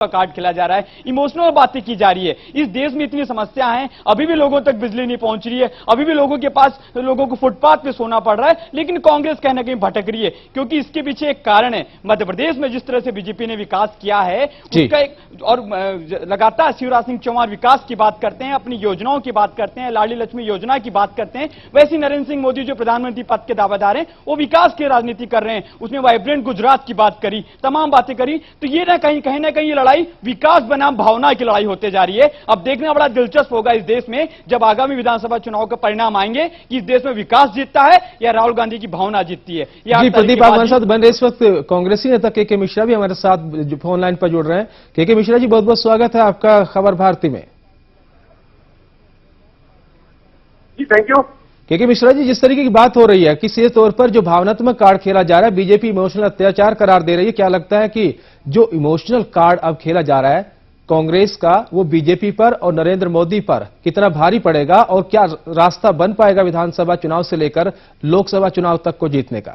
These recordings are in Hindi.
का कार्ड खेला जा रहा है, इमोशनल बातें की जा रही है। इस देश में इतनी समस्याएं हैं, अभी भी लोगों तक बिजली नहीं पहुंच रही है, अभी भी लोगों को फुटपाथ पे सोना पड़ रहा है, लेकिन कांग्रेस कहीं ना कहीं भटक रही है, क्योंकि इसके पीछे एक कारण है। मध्य प्रदेश में जिस तरह से बीजेपी ने विकास किया है उसका एक और लगातार शिवराज सिंह चौहान विकास की बात करते हैं, अपनी योजनाओं की बात करते हैं, लाडली लक्ष्मी योजना की बात करते हैं, वैसे नरेंद्र सिंह मोदी जो प्रधानमंत्री पद के दावेदार हैं वो विकास की राजनीति कर रहे हैं। उसने वाइब्रेंट गुजरात की बात करी, तमाम बातें करी, तो ये ना कहीं ये लड़ाई विकास बनाम भावना की लड़ाई होते जा रही है। अब देखना बड़ा दिलचस्प होगा इस देश में जब आगामी विधानसभा चुनाव के परिणाम आएंगे कि इस देश में विकास जीतता है या राहुल गांधी की भावना जीतती है। जी प्रदीप, आप हमारे साथ बन रहे इस वक्त कांग्रेसी नेता के मिश्रा भी हमारे साथ फोन लाइन पर जुड़ रहे हैं। के मिश्रा जी, बहुत बहुत स्वागत है आपका खबर भारती में। जी थैंक यू। के मिश्रा जी, जिस तरीके की बात हो रही है कि सीधे तौर पर जो भावनात्मक कार्ड खेला जा रहा है, बीजेपी इमोशनल अत्याचार करार दे रही है, क्या लगता है कि जो इमोशनल कार्ड अब खेला जा रहा है कांग्रेस का, वो बीजेपी पर और नरेंद्र मोदी पर कितना भारी पड़ेगा और क्या रास्ता बन पाएगा विधानसभा चुनाव से लेकर लोकसभा चुनाव तक को जीतने का?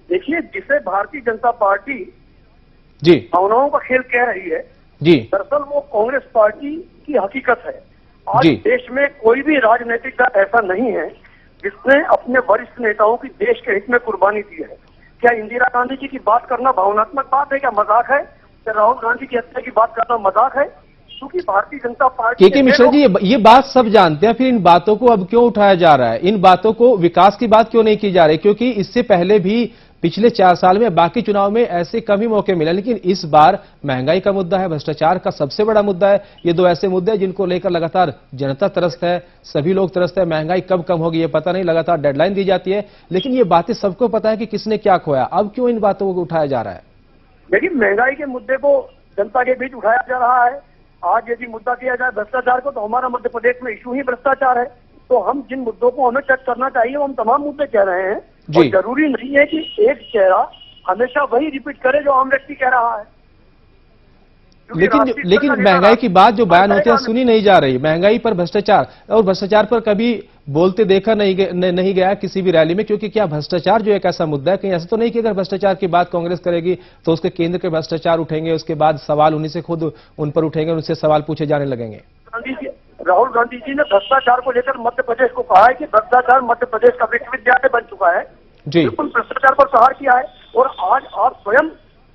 देखिए, जिसे भारतीय जनता पार्टी जी भावनाओं का खेल कह रही है, जी दरअसल वो कांग्रेस पार्टी की हकीकत है। आज जी देश में कोई भी राजनीतिक दल ऐसा नहीं है जिसने अपने वरिष्ठ नेताओं की देश के हित में कुर्बानी दी है। क्या इंदिरा गांधी जी की बात करना भावनात्मक बात है, क्या मजाक है? क्या राहुल गांधी की हत्या की बात करना मजाक है? क्योंकि भारतीय जनता पार्टी के मिश्रा जी, ये बात सब जानते हैं, फिर इन बातों को अब क्यों उठाया जा रहा है? इन बातों को, विकास की बात क्यों नहीं की जा रही? क्योंकि इससे पहले भी पिछले 4 साल में बाकी चुनाव में ऐसे कम ही मौके मिले, लेकिन इस बार महंगाई का मुद्दा है, भ्रष्टाचार का सबसे बड़ा मुद्दा है। ये दो ऐसे मुद्दे हैं जिनको लेकर लगातार जनता त्रस्त है, सभी लोग त्रस्त है। महंगाई कब कम होगी ये पता नहीं, लगातार डेडलाइन दी जाती है, लेकिन ये बातें सबको पता है कि किसने क्या खोया। अब क्यों इन बातों को उठाया जा रहा है? लेकिन महंगाई के मुद्दे को जनता के बीच उठाया जा रहा है। आज यदि मुद्दा किया जाए भ्रष्टाचार को, तो हमारा मध्य प्रदेश में इशू ही भ्रष्टाचार है। तो हम जिन मुद्दों को हमें टच करना चाहिए वो हम तमाम मुद्दे कह रहे हैं। और जरूरी नहीं है कि एक चेहरा हमेशा वही रिपीट करे जो आम व्यक्ति कह रहा है। लेकिन महंगाई की बात जो बयान होती है सुनी नहीं जा रही। महंगाई पर भ्रष्टाचार, और भ्रष्टाचार पर कभी बोलते देखा नहीं गया किसी भी रैली में, क्योंकि क्या भ्रष्टाचार जो एक ऐसा मुद्दा है, कहीं ऐसा तो नहीं कि अगर भ्रष्टाचार की बात कांग्रेस करेगी तो उसके केंद्र के भ्रष्टाचार उठेंगे, उसके बाद सवाल उन्हीं से खुद उन पर उठेंगे, उनसे सवाल पूछे जाने लगेंगे। राहुल गांधी जी ने भ्रष्टाचार को लेकर मध्य प्रदेश को कहा है कि भ्रष्टाचार मध्य प्रदेश का विश्वविद्यालय बन चुका है। जी बिल्कुल भ्रष्टाचार पर प्रहार किया है। और आज आप स्वयं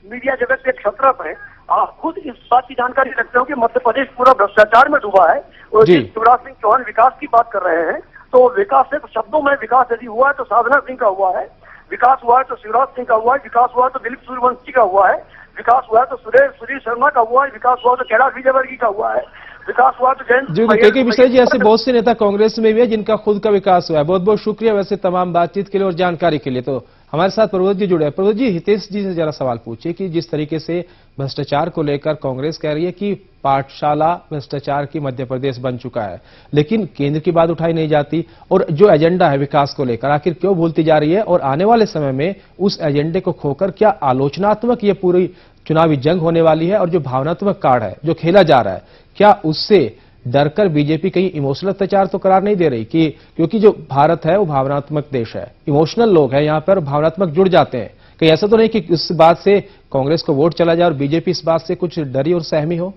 मीडिया जगत के क्षत्रप हैं, आप खुद इस बात की जानकारी रखते हो कि मध्य प्रदेश पूरा भ्रष्टाचार में डूबा है। और शिवराज सिंह चौहान विकास की बात कर रहे हैं, तो विकास सिर्फ शब्दों में विकास यदि हुआ है तो साधना सिंह का हुआ है, विकास हुआ है तो शिवराज सिंह का हुआ है, विकास हुआ है तो दिलीप सूर्यवंशी का हुआ है, विकास हुआ है तो सुधीर शर्मा का हुआ है, विकास हुआ है तो कैलाश विजयवर्गीय का हुआ है, विकास हुआ तो जयंत के मिश्रा जी, ऐसे बहुत से नेता कांग्रेस में भी है जिनका खुद का विकास हुआ है। बहुत बहुत शुक्रिया वैसे तमाम बातचीत के लिए और जानकारी के लिए। तो हमारे साथ प्रबोध जी जुड़े हैं। प्रबोध जी, हितेश जी से जरा सवाल पूछिए कि जिस तरीके से भ्रष्टाचार को लेकर कांग्रेस कह रही है कि पाठशाला भ्रष्टाचार की मध्य प्रदेश बन चुका है, लेकिन केंद्र की बात उठाई नहीं जाती, और जो एजेंडा है विकास को लेकर आखिर क्यों भूलती जा रही है, और आने वाले समय में उस एजेंडे को खोकर क्या आलोचनात्मक ये पूरी चुनावी जंग होने वाली है, और जो भावनात्मक कार्ड है जो खेला जा रहा है, क्या उससे डरकर बीजेपी कहीं इमोशनल अत्याचार तो करार नहीं दे रही? कि क्योंकि जो भारत है वो भावनात्मक देश है, इमोशनल लोग हैं यहाँ पर, भावनात्मक जुड़ जाते हैं। कहीं ऐसा तो नहीं कि इस बात से कांग्रेस को वोट चला जाए और बीजेपी इस बात से कुछ डरी और सहमी हो?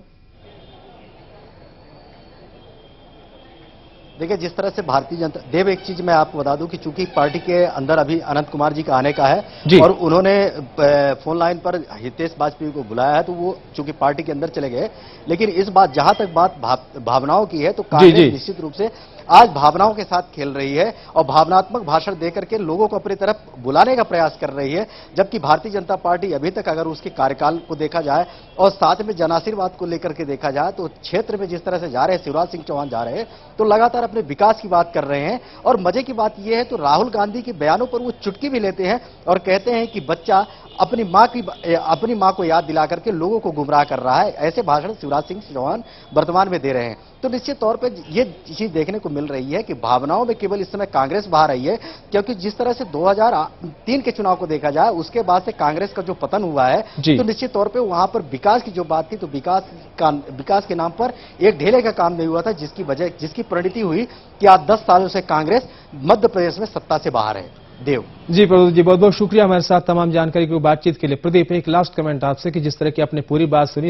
देखिए, जिस तरह से भारतीय जनता देव, एक चीज मैं आपको बता दूं कि चूंकि पार्टी के अंदर अभी अनंत कुमार जी का आने का है और उन्होंने फोन लाइन पर हितेश वाजपेयी को बुलाया है, तो वो चूंकि पार्टी के अंदर चले गए। लेकिन इस बात, जहां तक बात भावनाओं की है, तो कांग्रेस निश्चित रूप से आज भावनाओं के साथ खेल रही है और भावनात्मक भाषण देकर के लोगों को अपनी तरफ बुलाने का प्रयास कर रही है। जबकि भारतीय जनता पार्टी अभी तक अगर उसके कार्यकाल को देखा जाए और साथ में जनाशीर्वाद को लेकर के देखा जाए, तो क्षेत्र में जिस तरह से जा रहे हैं, शिवराज सिंह चौहान जा रहे हैं, तो लगातार अपने विकास की बात कर रहे हैं। और मजे की बात यह है, तो राहुल गांधी के बयानों पर वो चुटकी भी लेते हैं और कहते हैं कि बच्चा अपनी मां को याद दिला करके लोगों को गुमराह कर रहा है। ऐसे भाषण शिवराज सिंह चौहान वर्तमान में दे रहे हैं। तो निश्चित तौर पे ये चीज देखने को मिल रही है कि भावनाओं में केवल इस समय कांग्रेस बहा रही है, क्योंकि जिस तरह से 2003 के चुनाव को देखा जाए, उसके बाद से कांग्रेस का जो पतन हुआ है, तो निश्चित तौर पे वहां पर विकास की जो बात थी, तो विकास के नाम पर एक ढेले का काम नहीं हुआ था, जिसकी परिणति हुई कि आज 10 सालों से कांग्रेस मध्य प्रदेश में सत्ता से बाहर है। देव जी, प्रदीप जी, बहुत बहुत शुक्रिया हमारे साथ तमाम जानकारी की बातचीत के लिए। प्रदीप, एक लास्ट कमेंट आपसे कि जिस तरह की आपने पूरी बात सुनी,